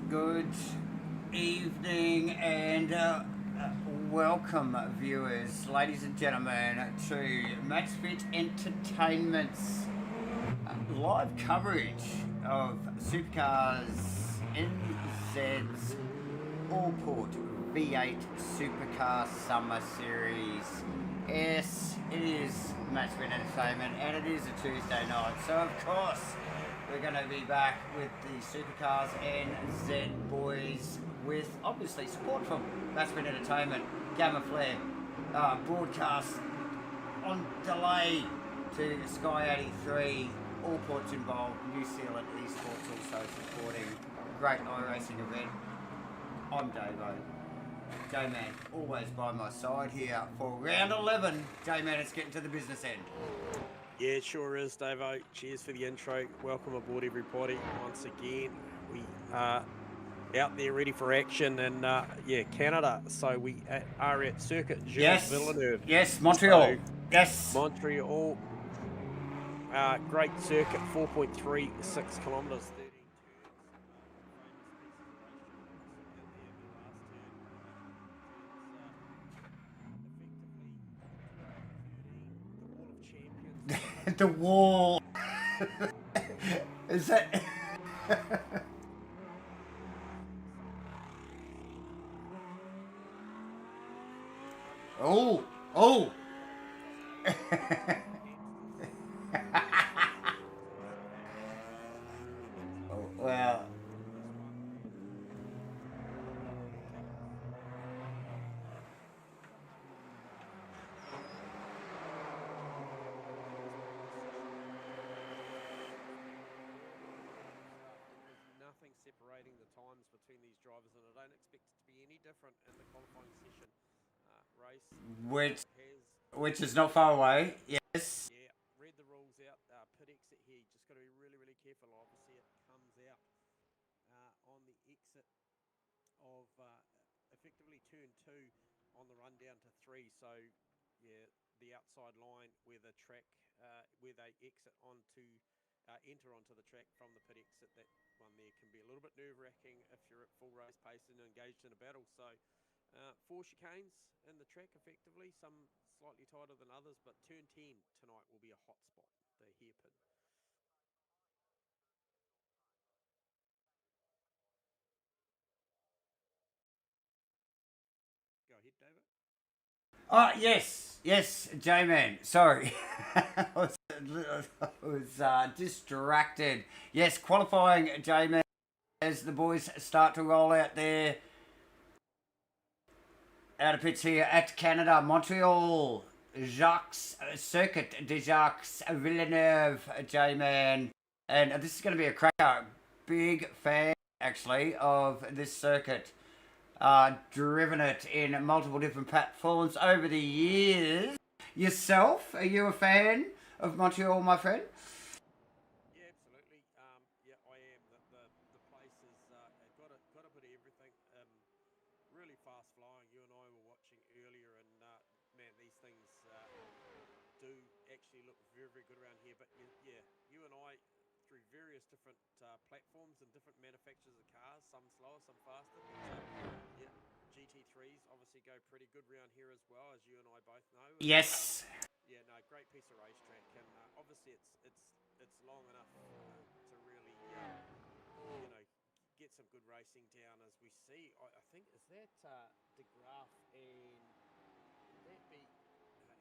Good evening and welcome viewers, ladies and gentlemen, to MATCHFIT Entertainment's live coverage of Supercars NZ's Allport V8 Supercar Summer Series. Yes, it is MATCHFIT Entertainment and it is a Tuesday night, so of course we're going to be back with the Supercars NZ boys with obviously support from MATCHFIT Entertainment, GAMAFLARE, broadcast on delay to Sky 83, Allports involved, New Zealand Esports also supporting a great iRacing event. I'm Davo. J-Man, always by my side here for round 11. J-Man, it's getting to the business end. Yeah, it sure is, Davo. Cheers for the intro. Welcome aboard, everybody. Once again, we are out there ready for action in, Canada. So we are at Circuit Gilles Villeneuve. Yes, Montreal. So, yes. Montreal. Great circuit, 4.36 kilometres, 13 turns. The wall. Is that? Oh, oh. Oh, well. Separating the times between these drivers, and I don't expect it to be any different in the qualifying session race. Which is not far away. Yes. Yeah, read the rules out. Pit exit here. You just got to be really, really careful. Obviously, it comes out on the exit of effectively turn 2 on the run down to 3. So, yeah, the outside line where the track, where they exit onto. Enter onto the track from the pit exit. That one there can be a little bit nerve-wracking if you're at full race pace and engaged in a battle. So 4 chicanes in the track effectively, some slightly tighter than others, but turn 10 tonight will be a hot spot, the hairpin. Go ahead, David. Yes, J-Man. Sorry. I was distracted. Yes, qualifying, J-Man, as the boys start to roll out there. Out of pits here at Canada, Montreal, Circuit de Jacques Villeneuve, J-Man. And this is going to be a cracker. Big fan, actually, of this circuit. Driven it in multiple different platforms over the years. Yourself, are you a fan of Montreal, my friend? Yeah, absolutely. Yeah, I am. The place has got a bit of everything. Really fast flowing. You and I were watching earlier, and man, these things do actually look very, very good around here. But yeah, you and I, through various different platforms and different manufacturers of cars, some slower, some faster. But, yeah, GT3s obviously go pretty good around here as well, as you and I both know. And, Yes. yeah, no, great piece of racetrack, and obviously it's long enough to really get some good racing down, as we see. I think is that De Graaf and would that be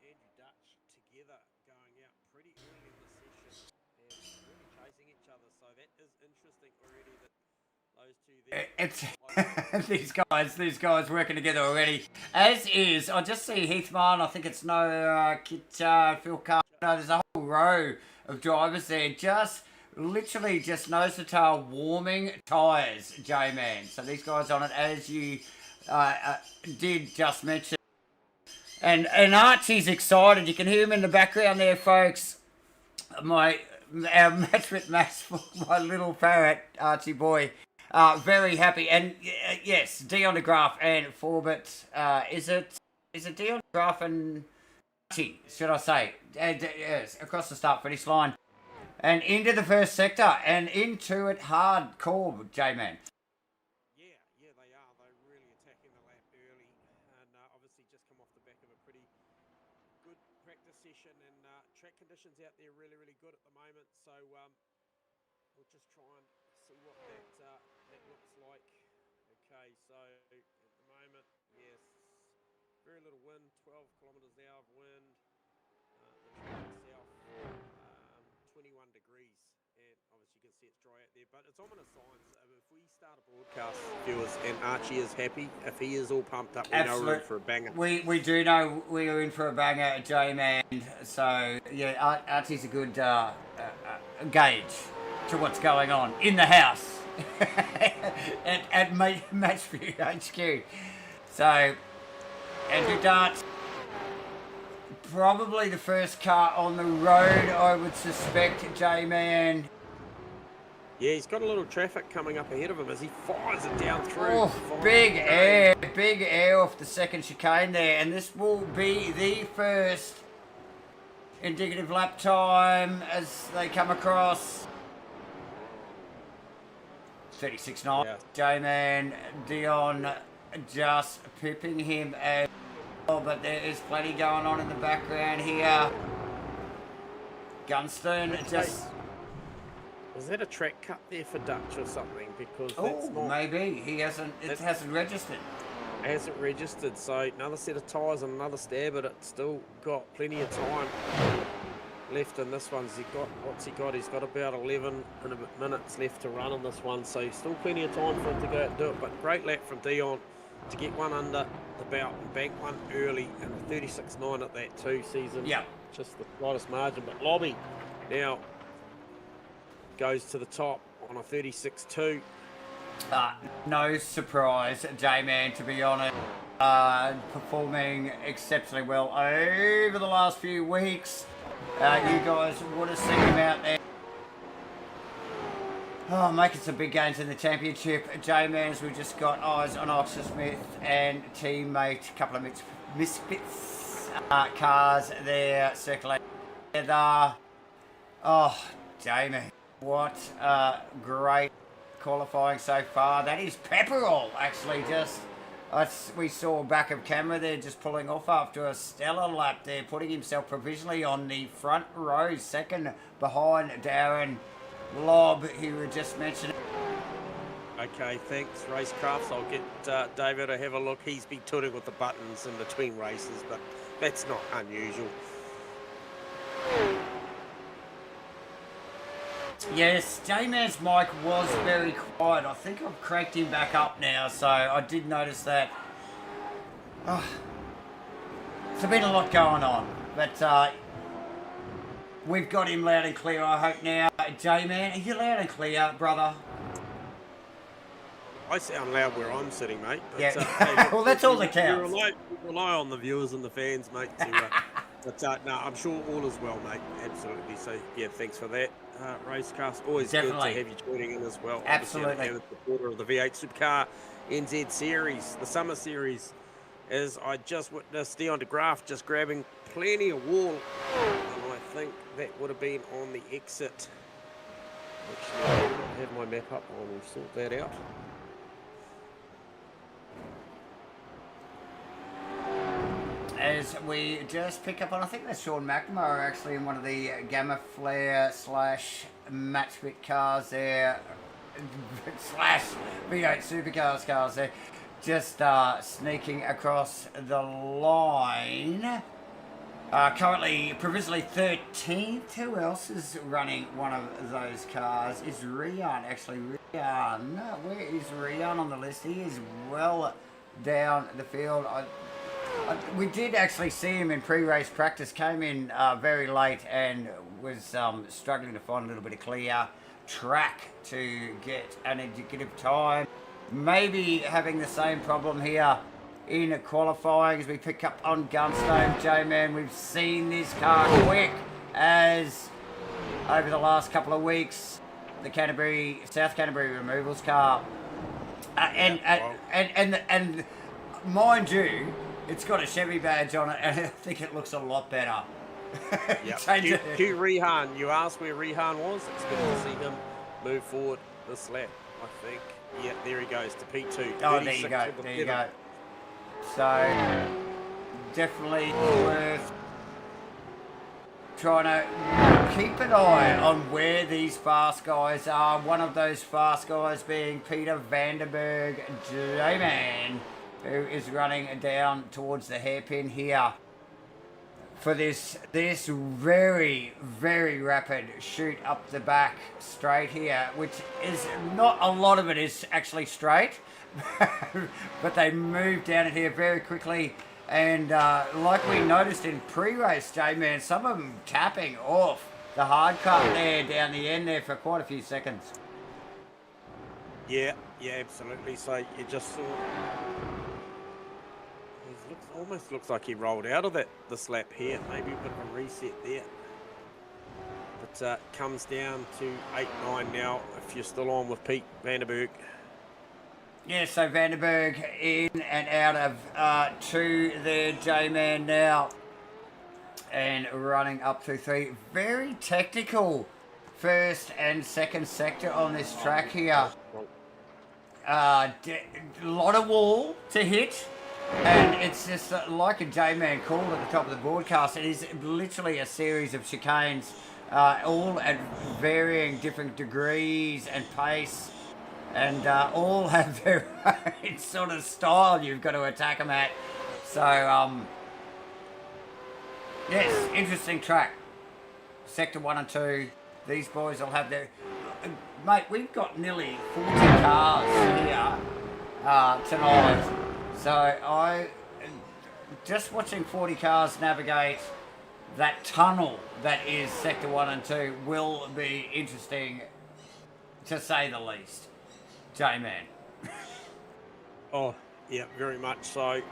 Andrew Dutch together going out pretty early in the session and really chasing each other. So that is interesting already that those two there. It's these guys working together already. As is, I just see Heathman. I think it's no Kit, Phil Carter. There's a whole row of drivers there, just literally just nose to tail warming tyres, J-Man. So these guys on it, as you did just mention. And Archie's excited. You can hear him in the background there, folks. Our MATCHFIT Max, my little parrot, Archie boy. Very happy. And yes, Dion De Graaf and Forbett. Is it Dion De Graaf and Archie, should I say? Yes, across the start finish line. And into the first sector and into it hardcore, J-Man. Yeah, they are. They're really attacking the lap early, and obviously just come off the back of a pretty good practice session, and track conditions out there really, really good at the moment. So we'll just try and see what that looks like. Okay, so at the moment, yes, very little wind, 12 kilometres an hour of wind. The track itself, 21 degrees, and obviously you can see it's dry out there, but it's ominous signs. If we start a broadcast, viewers, and Archie is happy, if he is all pumped up, we know we're in for a banger. We do know we are in for a banger, J-Man. So yeah, Archie's a good gauge to what's going on in the house at MatchFit HQ. So Andrew Dart, probably the first car on the road, I would suspect, J-Man. Yeah, he's got a little traffic coming up ahead of him as he fires it down through. Oh, big air off the second chicane there, and this will be the first indicative lap time as they come across. 36.9. Yeah. J-Man, Dion just pipping him as well, but there is plenty going on in the background here. Gunston just... Was that a track cut there for Dutch or something? Because that's not... maybe. It hasn't registered. It hasn't registered, so another set of tyres and another stab, but it's still got plenty of time left in this one. What's he got? He's got about 11 and a bit minutes left to run on this one, so still plenty of time for him to go out and do it. But great lap from Dion to get one under the belt and bank one early, and a 36.9 at that too. Season, just the slightest margin. But Lobby now goes to the top on a 36.2. No surprise, J-Man, to be honest. Performing exceptionally well over the last few weeks. You guys would have seen him out there. Making some big gains in the championship. J-Man's, we've just got eyes on Oxford Smith and teammate, a couple of misfits cars there circulating together. Oh, J-Man, what a great qualifying so far. That is Pepperell, actually, just... we saw back of camera there just pulling off after a stellar lap there, putting himself provisionally on the front row, second behind Darren Lobb, who we just mentioned. Okay, thanks, RACECRAFTS. I'll get David to have a look. He's been tooting with the buttons in between races, but that's not unusual. Yes, J-Man's mic was very quiet. I think I've cranked him back up now, so I did notice that. Oh, there's been a lot going on, but we've got him loud and clear, I hope now. J-Man, are you loud and clear, brother? I sound loud where I'm sitting, mate. But, Yeah. hey, Well, that's all that counts. We rely on the viewers and the fans, mate. But no, I'm sure all is well, mate. Absolutely. So, yeah, thanks for that. RACECRAFTS, always Definitely. good to have you joining in as well. Absolutely. Obviously, I'm a supporter of the V8 Supercar NZ Series, the Summer Series, as I just witnessed Dion de Graaf just grabbing plenty of wall. And I think that would have been on the exit. Actually, I don't have my map up. I will sort that out. As we just pick up on, I think that's Sean McNamara actually in one of the GAMAFLARE / MATCHFIT cars there, / V8 Supercars cars there, just sneaking across the line. Currently, provisionally 13th. Who else is running one of those cars? Is Rian actually? Rian, where is Rian on the list? He is well down the field. We did actually see him in pre-race practice, came in very late and was struggling to find a little bit of clear track to get an indicative time. Maybe having the same problem here in qualifying as we pick up on Gunstone. J-Man, we've seen this car quick as over the last couple of weeks, the South Canterbury removals car. And mind you, it's got a Chevy badge on it, and I think it looks a lot better. Yep. Q Rehan, you asked where Rehan was. It's good to see him move forward this lap, I think. Yeah, there he goes to P2. Oh, there you go. There you go. So, definitely worth trying to keep an eye on where these fast guys are. One of those fast guys being Peter Vandenberg, J-Man, who is running down towards the hairpin here for this very, very rapid shoot up the back straight here, which is not a lot of it is actually straight, but they move down it here very quickly. And like we noticed in pre-race, J-Man, some of them tapping off the hard cut there down the end there for quite a few seconds. Yeah, absolutely. So you just saw... almost looks like he rolled out of this lap here. Maybe a bit of a reset there. But comes down to 8-9 now if you're still on with Pete Vandenberg. Yeah, so Vandenberg in and out of 2 there, J-Man now. And running up to 3. Very technical first and second sector on this track here. A lot of wall to hit. And it's just like a J-Man called at the top of the broadcast. It is literally a series of chicanes, all at varying different degrees and pace, and all have their own sort of style you've got to attack them at. So, yes, interesting track. Sector 1 and 2, these boys will have their... Mate, we've got nearly 40 cars here tonight. So I, just watching 40 cars navigate that tunnel that is Sector 1 and 2 will be interesting, to say the least. J-Man. Oh, yeah, very much so. And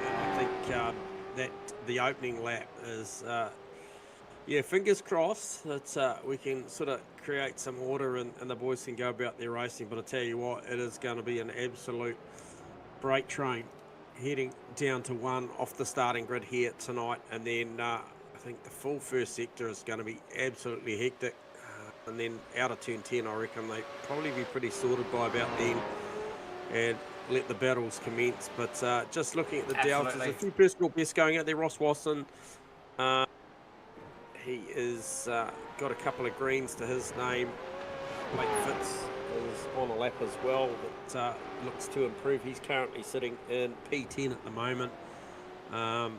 I think that the opening lap is, fingers crossed that we can sort of create some order and the boys can go about their racing. But I tell you what, it is going to be an absolute break train heading down to 1 off the starting grid here tonight, and then I think the full first sector is going to be absolutely hectic, and then out of turn 10 I reckon they probably be pretty sorted by about then and let the battles commence. But just looking at the deltas, a few personal bests going out there. Ross Watson, he is got a couple of greens to his name. Blake Fitz is on a lap as well, that looks to improve. He's currently sitting in P10 at the moment, and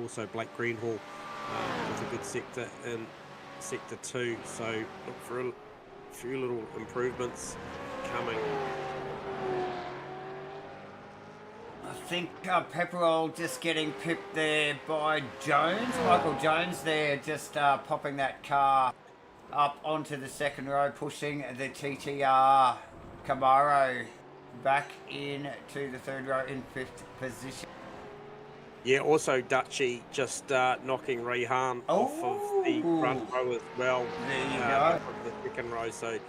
also Blake Greenhall with a good sector in Sector 2, so look for a few little improvements coming. I think Pepperell just getting pipped there by Jones. Michael Jones there just popping that car up onto the second row, pushing the TTR Camaro back into the third row in fifth position. Yeah, also Dutchy just knocking Rehan off of the front row as well. There you go. The second row. So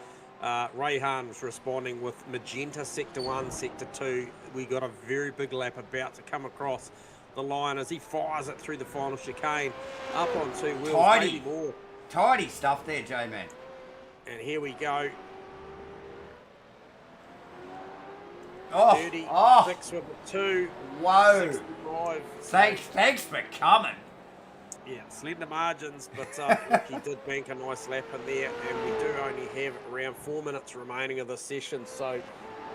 Rehan's responding with magenta sector 1, sector 2. We got a very big lap about to come across the line as he fires it through the final chicane. Up on 2 wheels. Tidy stuff there, J-Man. And here we go. Oh, 36 with the 2. Whoa. 65. Thanks for coming. Yeah, slender margins, but look, he did bank a nice lap in there, and we do only have around 4 minutes remaining of the session, so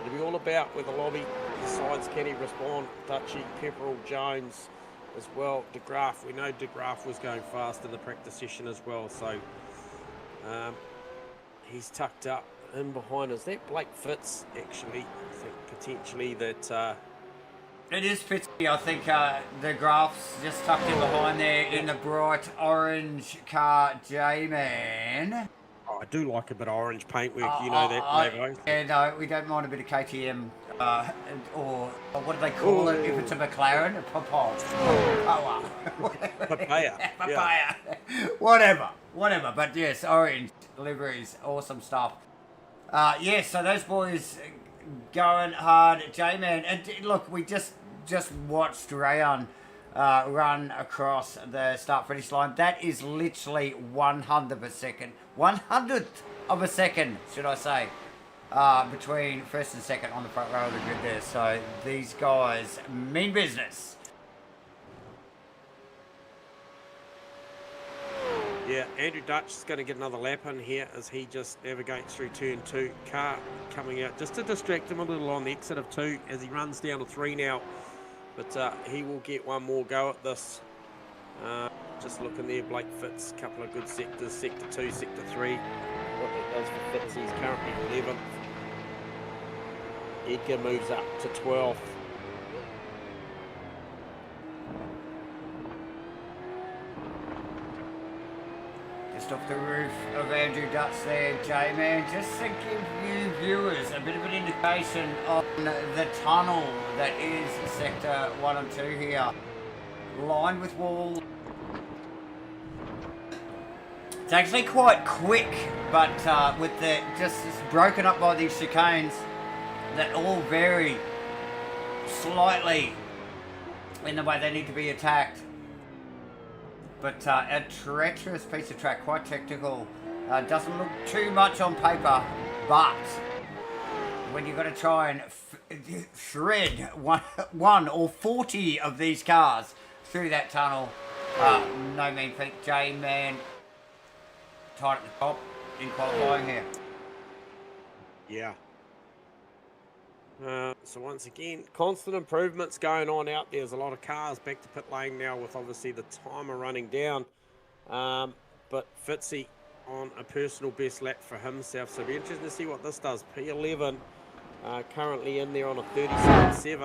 it'll be all about where the lobby decides can he respond. Dutchy, Pepperell, Jones as well. De Graaf, we know De Graaf was going fast in the practice session as well, so he's tucked up in behind us. That Blake Fitz, actually, I think potentially that... It is Fitzy. I think the Graph's just tucked in behind there in the bright orange car, J-Man. Oh, I do like a bit of orange paintwork, you know that, Lavo. Yeah, no, we don't mind a bit of KTM, or what do they call it if it's a McLaren? A Papaya. Papaya. Papaya. Whatever. But yes, orange liveries, awesome stuff. Yeah, so those boys going hard, J-Man. And look, we just watched Rayon run across the start-finish line. That is literally 100th of a second, should I say, between first and second on the front row of the grid there. So these guys mean business. Yeah, Andrew Dutch is going to get another lap in here as he just navigates through turn 2. Car coming out just to distract him a little on the exit of 2 as he runs down to 3 now. But he will get one more go at this. Just looking there, Blake Fitz, a couple of good sectors, sector 2, sector 3. What that does for Fitz, he's currently 11th. Edgar moves up to 12th. Just off the roof of Andrew Dutch there, J-Man, just to give you viewers a bit of an indication on the tunnel that is sector 1 and 2 here. Lined with walls. It's actually quite quick, but with the just broken up by these chicanes that all vary slightly in the way they need to be attacked. But a treacherous piece of track, quite technical. Doesn't look too much on paper, but when you've got to try and shred one or 40 of these cars through that tunnel, no mean feat. J-Man tight at the top in qualifying here. Yeah. So once again, constant improvements going on out there. There's a lot of cars back to pit lane now with obviously the timer running down. But Fitzy on a personal best lap for himself. So it'll be interesting to see what this does. P11 currently in there on a 37.7. See if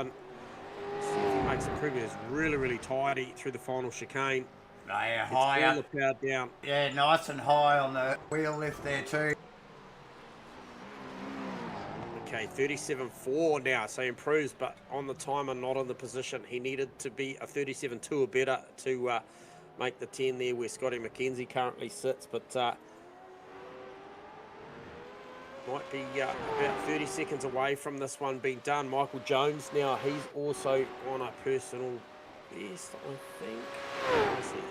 he makes improvement. It's really, really tidy through the final chicane. Yeah, high up. All the power down. Yeah, nice and high on the wheel lift there too. Okay, 37.4 now, so he improves, but on the timer, not on the position. He needed to be a 37.2 or better to make the 10 there where Scotty McKenzie currently sits, but might be about 30 seconds away from this one being done. Michael Jones now, he's also on a personal best, I think. Let's see.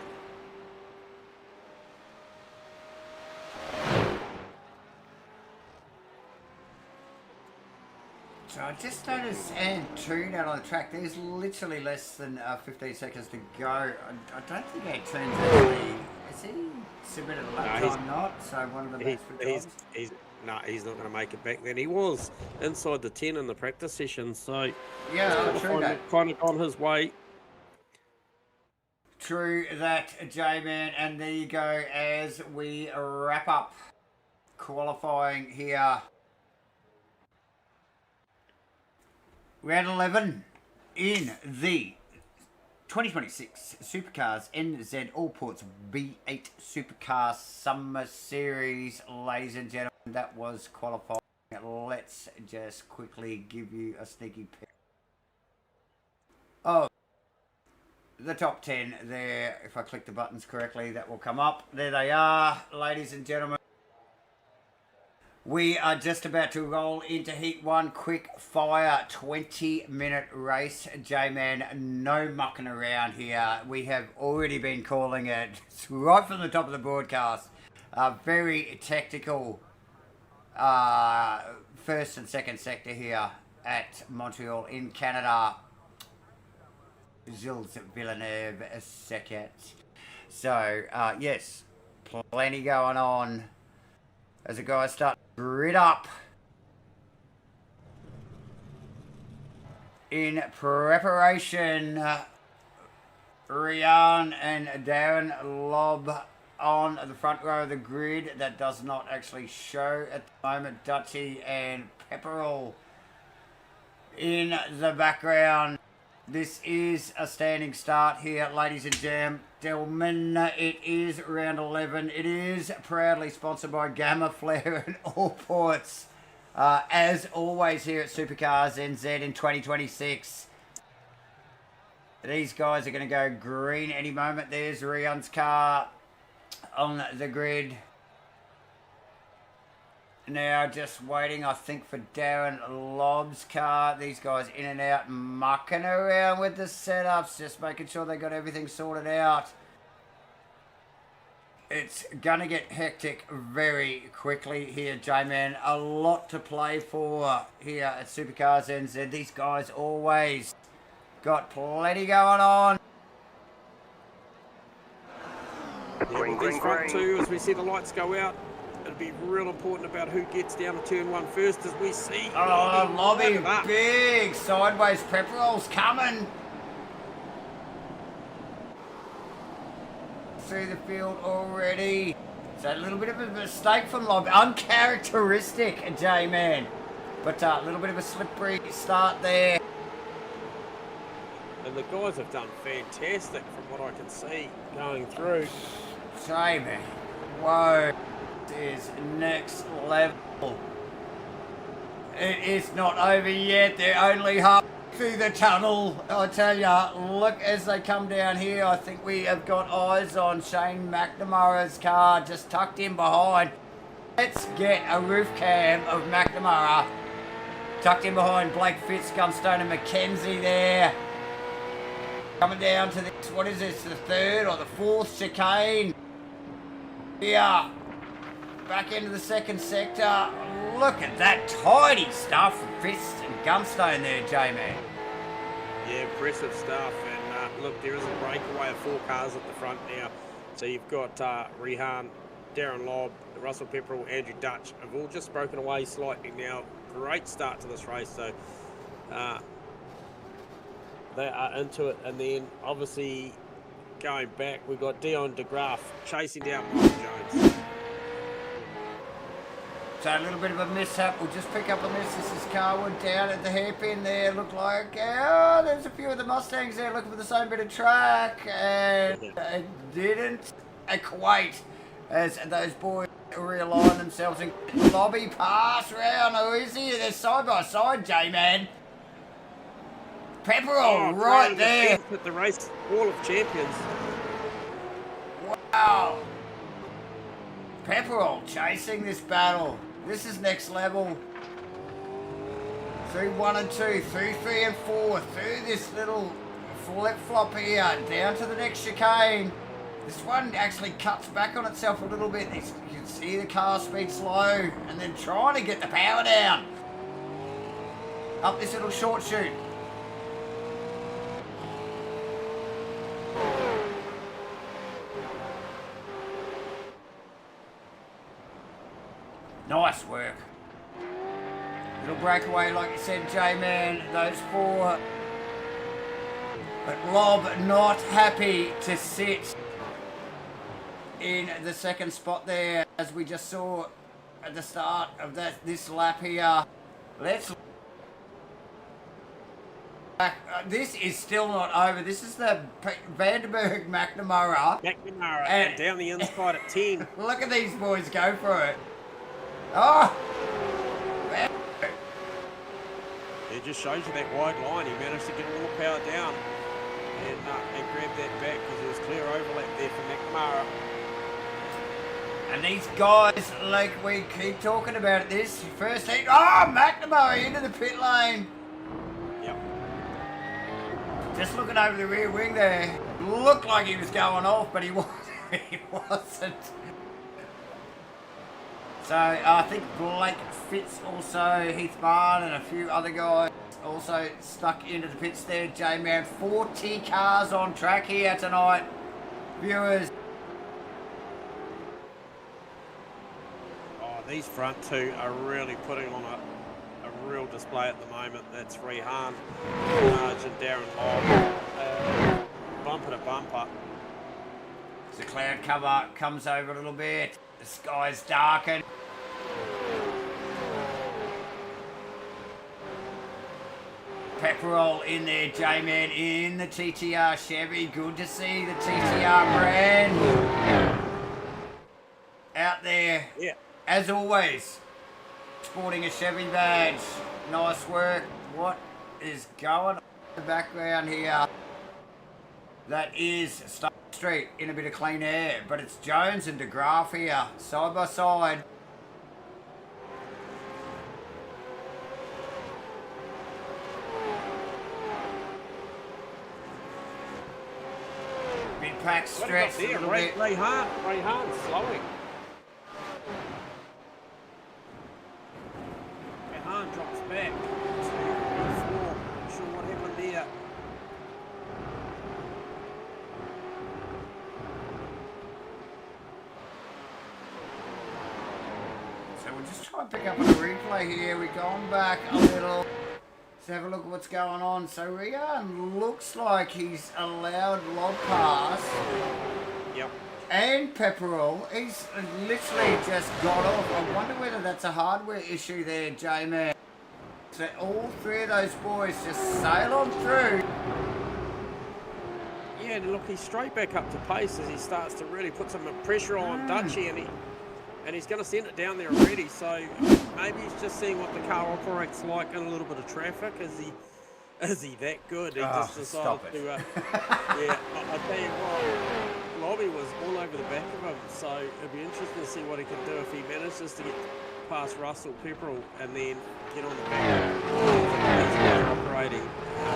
So I just noticed and tune out on the track. There's literally less than 15 seconds to go. I don't think that turns actually. Is he submitted a lap time? Not so. One of the best for jobs. He's not going to make it back then. He was inside the 10 in the practice session, so yeah, true that. Kind of gone his way. True that, J-Man, and there you go as we wrap up qualifying here. Round 11 in the 2026 Supercars NZ Allports B8 Supercar Summer Series, ladies and gentlemen. That was qualifying. Let's just quickly give you a sneaky peek of the top 10 there. If I click the buttons correctly, that will come up. There they are, ladies and gentlemen. We are just about to roll into Heat 1, quick fire, 20-minute race, J-Man. No mucking around here. We have already been calling it right from the top of the broadcast. Very technical first and second sector here at Montreal in Canada. GILLES VILLENEUve second. So, yes, plenty going on as the guys start to grid up in preparation. Rian and Darren Lobb on the front row of the grid. That does not actually show at the moment. Dutchy and Pepperell in the background. This is a standing start here, ladies and gentlemen. It is round 11. It is proudly sponsored by GAMAFLARE and Allports. As always here at Supercars NZ in 2026. These guys are going to go green any moment. There's Rian's car on the grid. Now just waiting, I think, for Darren Lobb's car. These guys in and out, mucking around with the setups, just making sure they got everything sorted out. It's gonna get hectic very quickly here, J-Man. A lot to play for here at Supercars NZ. These guys always got plenty going on. Yeah, these front two, as we see the lights go out, it'll be real important about who gets down to turn one first, as we see. Oh, Lobby, big sideways prep rolls coming through the field already. So a little bit of a mistake from Lobby, uncharacteristic, J-Man, but a little bit of a slippery start there. And the guys have done fantastic from what I can see going through. J-Man, whoa. Is next level. It is not over yet. They're only half through the tunnel. I tell ya, look as they come down here. I think we have got eyes on Shane McNamara's car just tucked in behind. Let's get a roof cam of McNamara tucked in behind Blake Fitz, Gunstone and McKenzie there. Coming down to this, what is this, the third or the fourth chicane? Yeah. Back into the second sector. Look at that tidy stuff from Fist and Gunstone there, J-Man. Yeah, impressive stuff. And look, there is a breakaway of 4 cars at the front now. So you've got Rihan, Darren Lobb, Russell Pepperell, Andrew Dutch have all just broken away slightly now. Great start to this race. So they are into it. And then obviously going back, we've got Dion de Graaf chasing down Michael Jones. So a little bit of a mishap. We'll just pick up on this. This is Carwood down at the hairpin there. Looked like, there's a few of the Mustangs there looking for the same bit of track. And it didn't equate as those boys realign themselves and lobby pass round. Who is he? They're side by side, J-Man. Pepperell right there. At the race Wall of Champions. Wow. Pepperell chasing this battle. This is next level. Through 1 and 2, through 3 and 4, through this little flip-flop here, down to the next chicane. This one actually cuts back on itself a little bit. You can see the car speed slow, and then trying to get the power down. Up this little short chute. Nice work. Little breakaway, like you said, J-Man, those 4. But Lobb not happy to sit in the second spot there, as we just saw at the start of this lap here. Let's This is still not over. This is the Vandenberg McNamara. McNamara and down the inside at 10. Look at these boys go for it. Oh! It just shows you that wide line. He managed to get all the power down and grab that back because there was clear overlap there for McNamara. And these guys, like we keep talking about this, first heat, oh, McNamara into the pit lane. Yep. Just looking over the rear wing there, looked like he was going off, but he wasn't. He wasn't. So I think Blake Fitz also, Heath Barn and a few other guys also stuck into the pits there. J-Man, 40 cars on track here tonight, viewers. These front two are really putting on a real display at the moment. That's Rehan, and Darren Hogg, bumper to bumper. The cloud cover comes over a little bit. The sky's darkened. Pepperell in there, J-Man in the TTR Chevy. Good to see the TTR brand out there. Yeah. As always, sporting a Chevy badge. Nice work. What is going on in the background here? That is State Street in a bit of clean air, but it's Jones and DeGraff here, side by side. Big pack stretched a little bit. Rehan's slowing. Drops back to 4. Not sure what happened there. So we'll just try and pick up on the replay here. We're going back a little. Let's have a look at what's going on. So Rian looks like he's allowed log pass. Yep. And Pepperell, he's literally just got off. I wonder whether that's a hardware issue there, J-Man. So all three of those boys just sail on through. Yeah, and look, he's straight back up to pace as he starts to really put some pressure on Dutchy, and he's going to send it down there already. So maybe he's just seeing what the car operates like in a little bit of traffic. Is he that good? He just decided to. Yeah, I tell you what. Lobby was all over the back of him, so it'd be interesting to see what he can do if he manages to get past Russell Pepperell and then get on the back. They're operating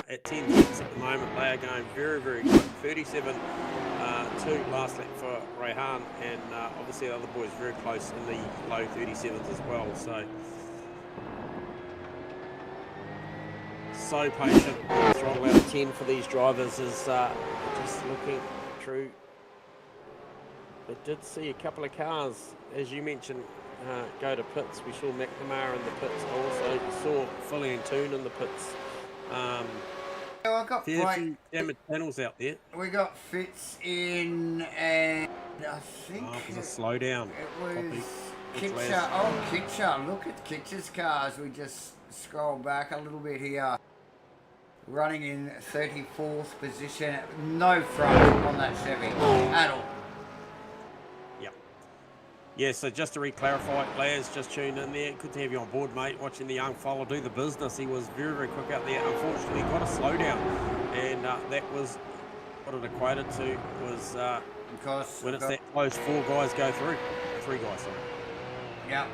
at 10 tenths at the moment. They are going very, very quick. 37 2 last lap for Rehan, and obviously the other boys very close in the low 37s as well. So patient. Throttle out of 10 for these drivers is just looking through. I did see a couple of cars, as you mentioned, go to pits. We saw McNamara in the pits. I also saw Philly and Toon in the pits. I got few damaged panels out there. We got Fitz in, and I think it was a slowdown. It was Kitcher. Oh, Kitcher. Look at Kitcher's cars. We just scroll back a little bit here. Running in 34th position. No front on that Chevy at all. Yeah, so just to re-clarify, Laz just tuned in there. Good to have you on board, mate, watching the young fella do the business. He was very, very quick out there. Unfortunately, got a slowdown, and that was what it equated to was because when it's that close, 4 guys go through. 3 guys, sorry. Yeah.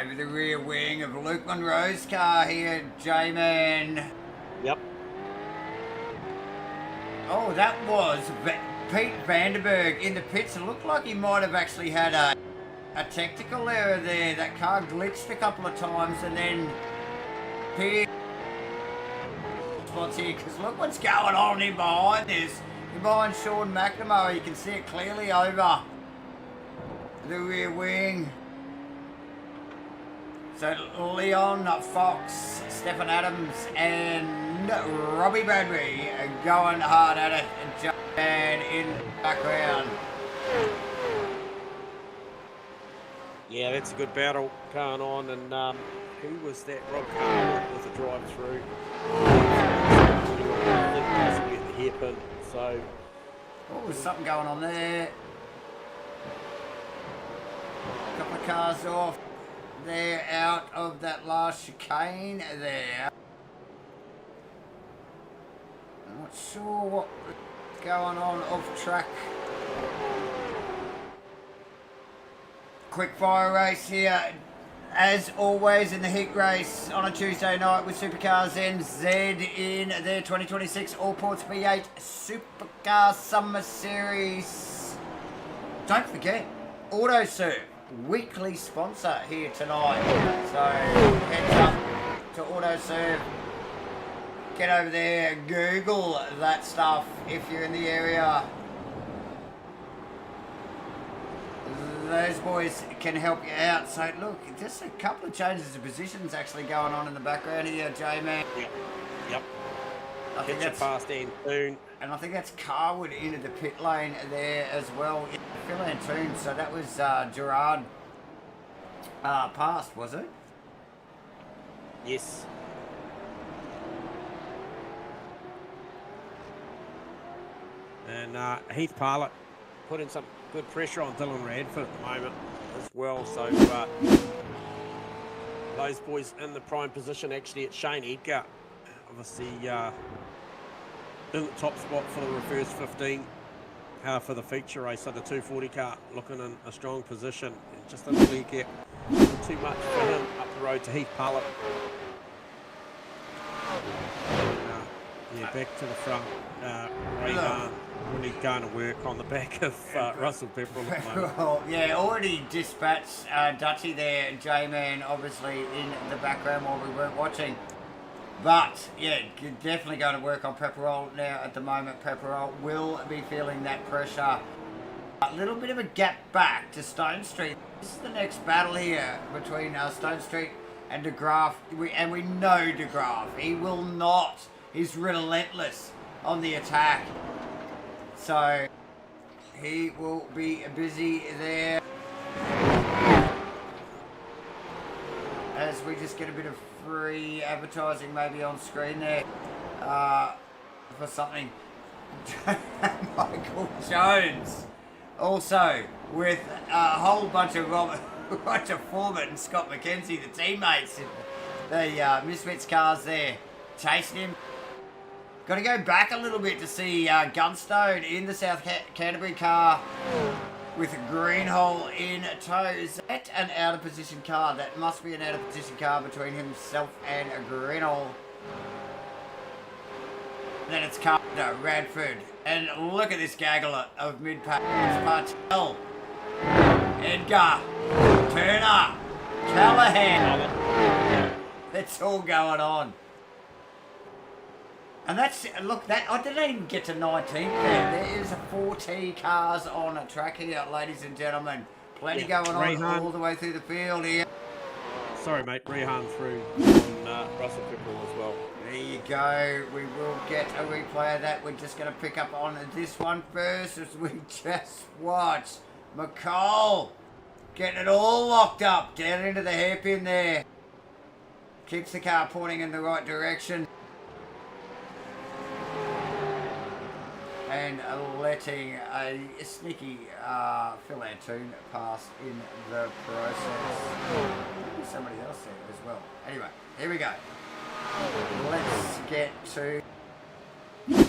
Over the rear wing of Luke Monroe's car here, J-Man. Yep. Oh, that was Pete Vandenberg in the pits. It looked like he might have actually had a technical error there. That car glitched a couple of times, and then Pete spots here, because look what's going on in behind this. In behind Sean McNamara, you can see it clearly over the rear wing. So Leon Fox, Stephen Adams, and Robbie Bradbury are going hard at it, and in the background. Yeah, that's a good battle going on. And who was that? Rob Carter with a drive through. I think possibly at the hairpin. So, oh, there's something going on there. A couple of cars off. They're out of that last chicane there. I'm not sure what's going on off track. Quick fire race here, as always in the heat race on a Tuesday night with Supercars NZ in their 2026 Allports V8 Supercar Summer Series. Don't forget, AutoServe, weekly sponsor here tonight. So heads up to AutoServe. Get over there, Google that stuff if you're in the area. Those boys can help you out. So look, just a couple of changes of positions actually going on in the background here, J-Man. Yep. I think that's past Antoon. And I think that's Carwood into the pit lane there as well. Phil Antoon, so that was Gerard past, was it? Yes. And Heath Parlett putting some good pressure on Dylan Radford at the moment as well. So those boys in the prime position. Actually, it's Shane Edgar, obviously in the top spot for the reverse 15 for the feature race. So the 240 car looking in a strong position. And just a little gap, too much for him up the road to Heath Parlett. Yeah, back to the front. Rayhan really going to work on the back of Russell Pepperell at the moment. Well, yeah, already dispatched Dutchy there, J-Man, obviously in the background while we weren't watching. But, yeah, definitely going to work on Pepperell now at the moment. Pepperell will be feeling that pressure. A little bit of a gap back to Stone Street. This is the next battle here between Stone Street and De Graaf. And we know De Graaf. He will not. He's relentless on the attack. So, he will be busy there. As we just get a bit of free advertising maybe on screen there for something. Michael Jones. Also, with a whole bunch of Roger Foreman and Scott McKenzie, the teammates in the Misfits cars there, chasing him. Got to go back a little bit to see Gunstone in the South Canterbury car with Greenhole in tow. Is that an out of position car? That must be an out of position car between himself and Greenhole. Then it's Carter, Radford. And look at this gaggle of mid-pack. It's Partel, Edgar, Turner, Callahan. That's all going on. And that's, look, that I didn't even get to 19th there. There is 40 cars on a track here, ladies and gentlemen. Plenty going on all the way through the field here. Sorry, mate, Rehan through on Russell Pepperell as well. There you go. We will get a replay of that. We're just going to pick up on this one first as we just watch McCall getting it all locked up down into the hairpin there. Keeps the car pointing in the right direction. And letting a sneaky Phil Antoon pass in the process. Maybe somebody else there as well. Anyway, here we go. Let's get to the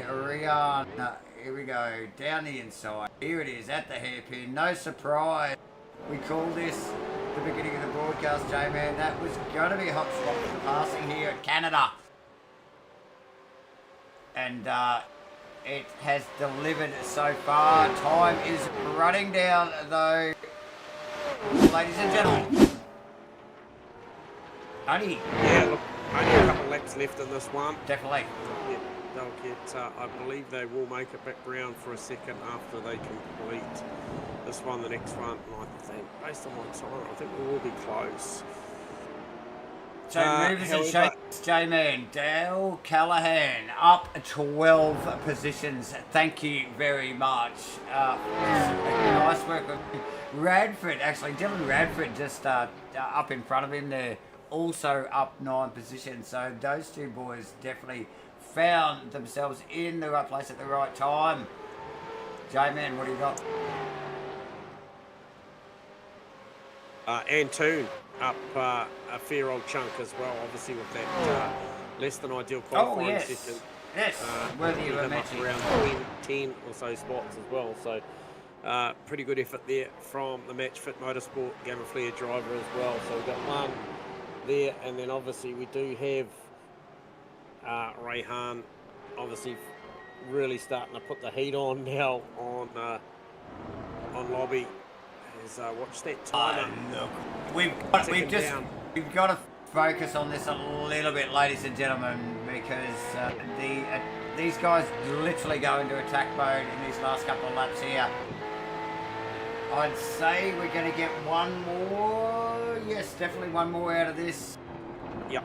Rian. Here we go, down the inside. Here it is at the hairpin. No surprise. We called this the beginning of the broadcast, J-Man. That was going to be a hot spot for the passing here at Canada. And it has delivered so far. Time is running down, though, ladies and gentlemen. Only a couple laps left in this one. Definitely. They'll get, I believe they will make it back round for a second after they complete this one, the next one. And I think, based on what's on, I think we will be close. So movers and However, shakers, J-Man, Dale Callahan, up 12 positions. Thank you very much. Nice work with Radford, actually. Dylan Radford just up in front of him there, also up 9 positions. So those two boys definitely found themselves in the right place at the right time. J-Man, what do you got? Antoon up a fair old chunk as well, obviously with that less than ideal qualifying session. Yes, worthy of a mention. Around 10 or so spots as well. So pretty good effort there from the MATCHFIT Motorsport GAMAFLARE driver as well. So we've got one there, and then obviously we do have Rayhan obviously really starting to put the heat on now on Lobby. Watch that timer. Look, we've got to focus on this a little bit, ladies and gentlemen, because these guys literally go into attack mode in these last couple of laps here. I'd say we're going to get one more. Yes, definitely one more out of this. Yep.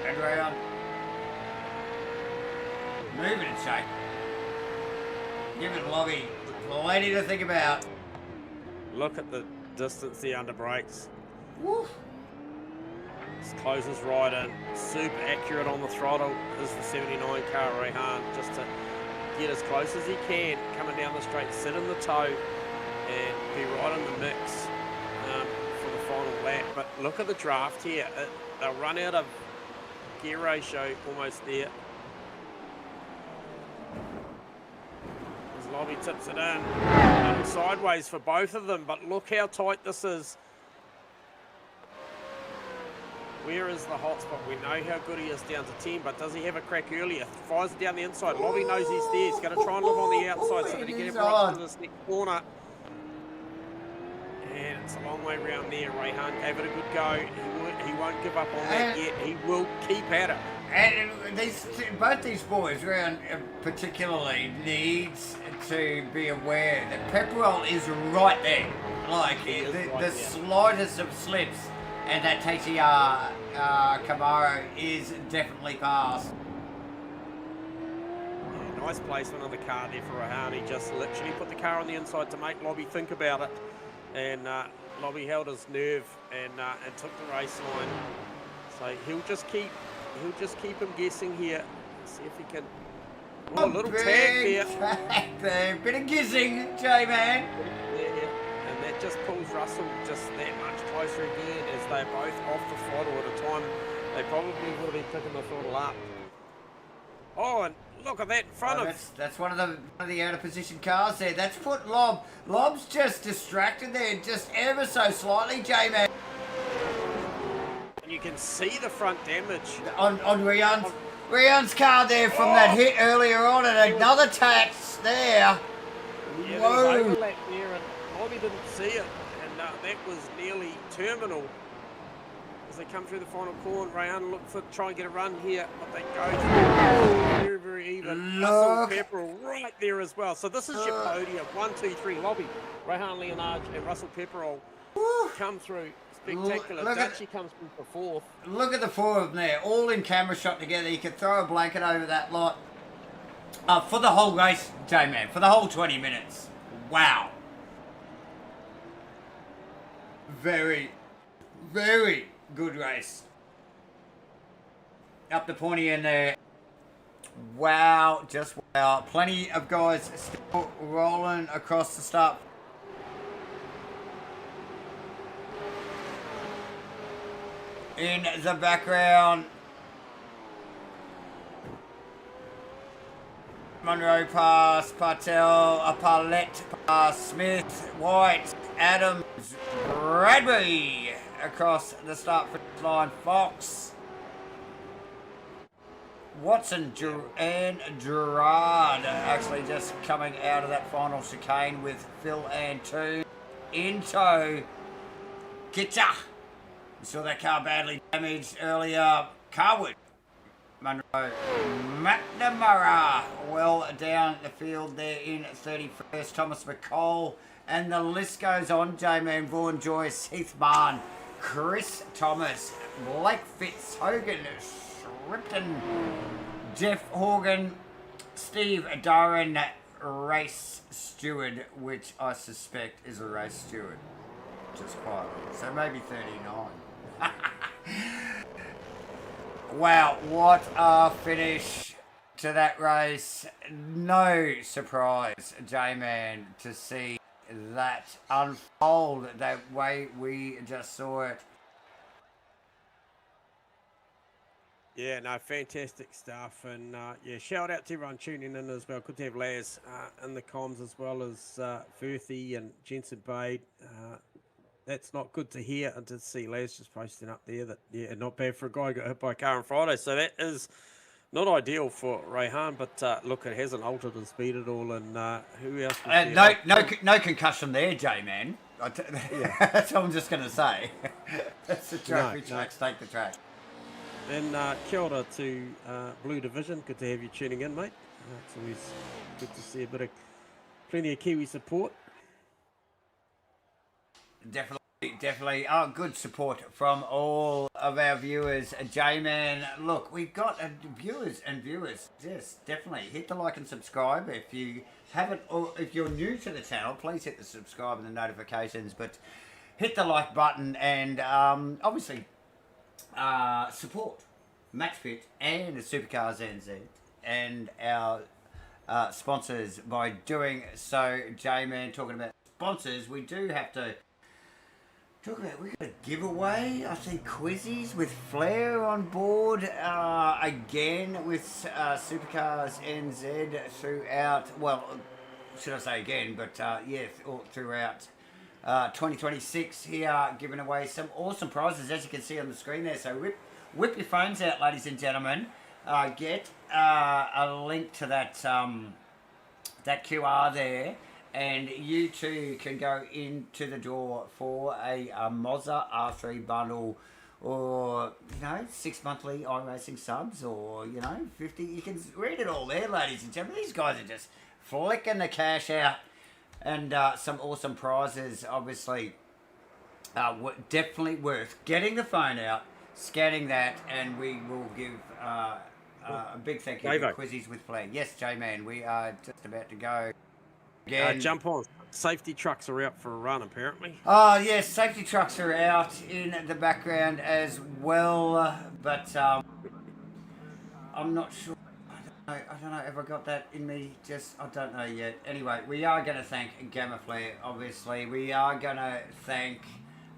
And round. Moving and shake. Give it Lobby plenty to think about. Look at the distance there under brakes. Woo. This closes right in. Super accurate on the throttle is the 79 car, Rayhan, just to get as close as he can coming down the straight, sit in the toe and be right in the mix for the final lap. But look at the draft here. They'll run out of gear ratio almost there. Lobby tips it in. A little sideways for both of them, but look how tight this is. Where is the hot spot? We know how good he is down to 10, but does he have a crack earlier? Fires it down the inside. Lobby knows he's there. He's going to try and live on the outside so that he can get right to this next corner. And it's a long way round there. Rayhan gave it a good go. He won't give up on that yet. He will keep at it. And both these boys around particularly needs to be aware that Pepperell is right there. Like the slightest of slips, and that TTR Camaro is definitely past. Yeah, nice placement on the car there for Rayhan. He just literally put the car on the inside to make Lobby think about it, and Lobby held his nerve and took the race line. So he'll just keep him guessing here. See if he can. Oh, a little tag there. Bit of gizzing, J-Man. Yeah. And that just pulls Russell just that much closer again as they're both off the throttle at a time. They probably would have been picking the throttle up. Oh, and look at that in front of. That's one of the out of position cars there. That's put Lob. Lob's just distracted there, just ever so slightly, J-Man. You can see the front damage on Rayhan's car there from that hit earlier on, and another tax there. Yeah, whoa! There was overlap there, and Lobby didn't see it, and that was nearly terminal. As they come through the final corner, Rayhan look for try and get a run here, but they go very, very even. Russell Pepperell right there as well. So this is your podium: 1, 2, 3. Lobby, Rayhan Leonard, and Russell Pepperell come through. Spectacular. Dutchie comes through for 4th. Look at the 4 of them there, all in camera shot together. You could throw a blanket over that lot. For the whole race, J-Man, for the whole 20 minutes. Wow. Very, very good race. Up the pointy end there. Wow, just wow. Plenty of guys still rolling across the start. In the background, Monroe pass, Patel, Paulette pass, Smith, White, Adams, Bradbury across the start finish line, Fox, Watson and Gerard actually just coming out of that final chicane with Phil and 2 in tow. Kitcha. We saw that car badly damaged earlier. Carwood, Monroe, McNamara well down the field there in 31st. Thomas McCall And the list goes on. J-Man, Vaughan Joyce, Heath Barn, Chris Thomas, Blake Fitz, Hogan, Shripton, Jeff Horgan, Steve Darren, Race Steward, which I suspect is a race steward. Just quietly. So maybe 39. Wow, what a finish to that race. No surprise, J-Man, to see that unfold that way we just saw it. Yeah, no, fantastic stuff. And yeah, shout out to everyone tuning in as well. Good to have Laz in the comms, as well as Firthy and Jensen Bade. That's not good to hear, and to see Laz just posting up there that, yeah, not bad for a guy who got hit by a car on Friday. So that is not ideal for Rehan, but look, it hasn't altered his speed at all. And who else? No concussion there, J-Man. Yeah. That's what I'm just going to say. That's the track. Which tracks take the track. And kia ora to Blue Division. Good to have you tuning in, mate. It's always good to see plenty of Kiwi support. Definitely. Oh, good support from all of our viewers. J-Man, look, we've got viewers. Yes, definitely. Hit the like and subscribe. If you haven't, or if you're new to the channel, please hit the subscribe and the notifications. But hit the like button and obviously support MATCHFIT and the Supercars SCNZ and our sponsors by doing so. J-Man, talking about sponsors, we do have to talk about, we got a giveaway, I think, quizzies with Flair on board again with Supercars NZ throughout, well, should I say again, but yeah, throughout 2026 here, giving away some awesome prizes, as you can see on the screen there. So whip your phones out, ladies and gentlemen. Get a link to that that QR there, and you too can go into the door for a Mazda R3 bundle, or 6 monthly iRacing subs, or 50. You can read it all there, ladies and gentlemen. These guys are just flicking the cash out, and some awesome prizes. Obviously, definitely worth getting the phone out, scanning that, and we will give a big thank you to Quizzies with Flag. Yes, J-Man, we are just about to go. Again. Jump on. Safety trucks are out for a run, apparently. Oh, yes, safety trucks are out in the background as well, but I'm not sure. I don't know if I got that in me. I don't know yet. Anyway, we are going to thank GAMAFLARE, obviously. We are going to thank...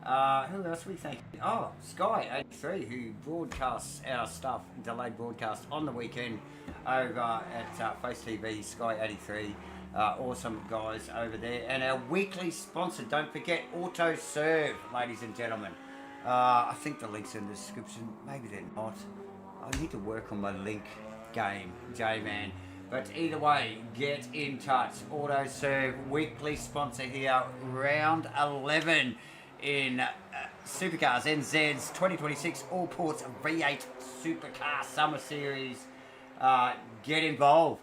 who else are we thanking? Oh, Sky 83, who broadcasts our stuff, delayed broadcast on the weekend over at Face TV, Sky 83. Awesome guys over there. And our weekly sponsor, don't forget, Auto Serve, ladies and gentlemen. I think the link's in the description. Maybe they're not. I need to work on my link game, J-Man. But either way, get in touch. Auto Serve, weekly sponsor here, round 11 in Supercars NZ's 2026 Allports V8 Supercar Summer Series. Get involved.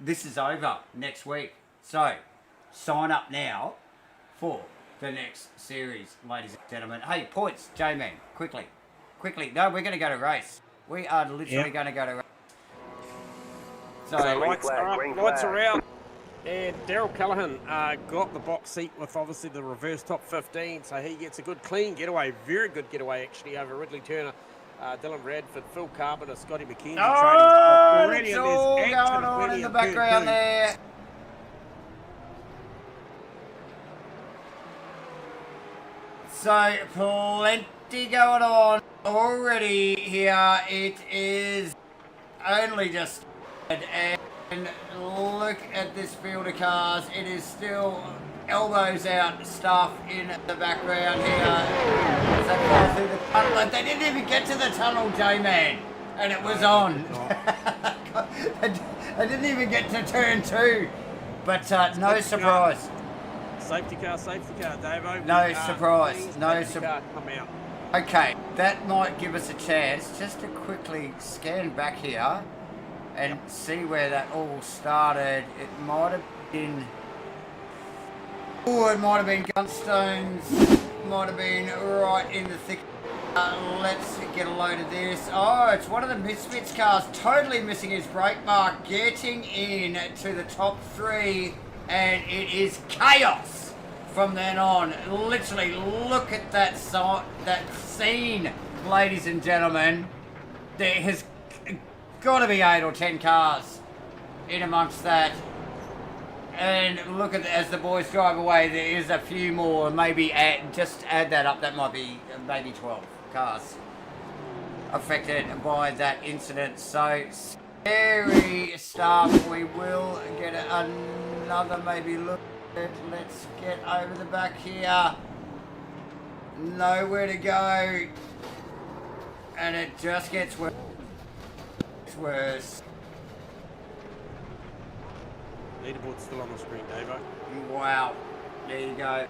This is over next week. So, sign up now for the next series, ladies and gentlemen. Hey, points, J-Man, quickly. No, we're going to go to race. We are literally going to go to race. So lights are up, lights are out. And Daryl Callaghan got the box seat with obviously the reverse top 15, so he gets a good clean getaway, very good getaway actually over Ridley Turner, Dylan Radford, Phil Carpenter, Scotty McKenzie. Oh, it's all going on in the background there. So plenty going on already here. It is only just and look at this field of cars. It is still elbows out stuff in the background here. As they fly through the tunnel. They didn't even get to the tunnel, J-Man, and it was on. They didn't even get to turn 2, but no surprise. Safety car, Dave. No surprise. No surprise. Come out. Okay, that might give us a chance just to quickly scan back here and see where that all started. It might have been... Oh, it might have been Gunstones. Might have been right in the thick. Let's get a load of this. Oh, it's one of the Misfits cars, totally missing his brake mark, getting in to the top 3, and it is chaos from then on. Literally, look at that scene, ladies and gentlemen. There has got to be 8 or 10 cars in amongst that. And look at as the boys drive away, there is a few more. Maybe just add that up. That might be maybe 12 cars affected by that incident. So scary stuff. We will get another maybe look at it. Let's get over the back here. Nowhere to go, and it just gets worse. It's worse. Leaderboard's still on the screen, Davo. Wow. There you go.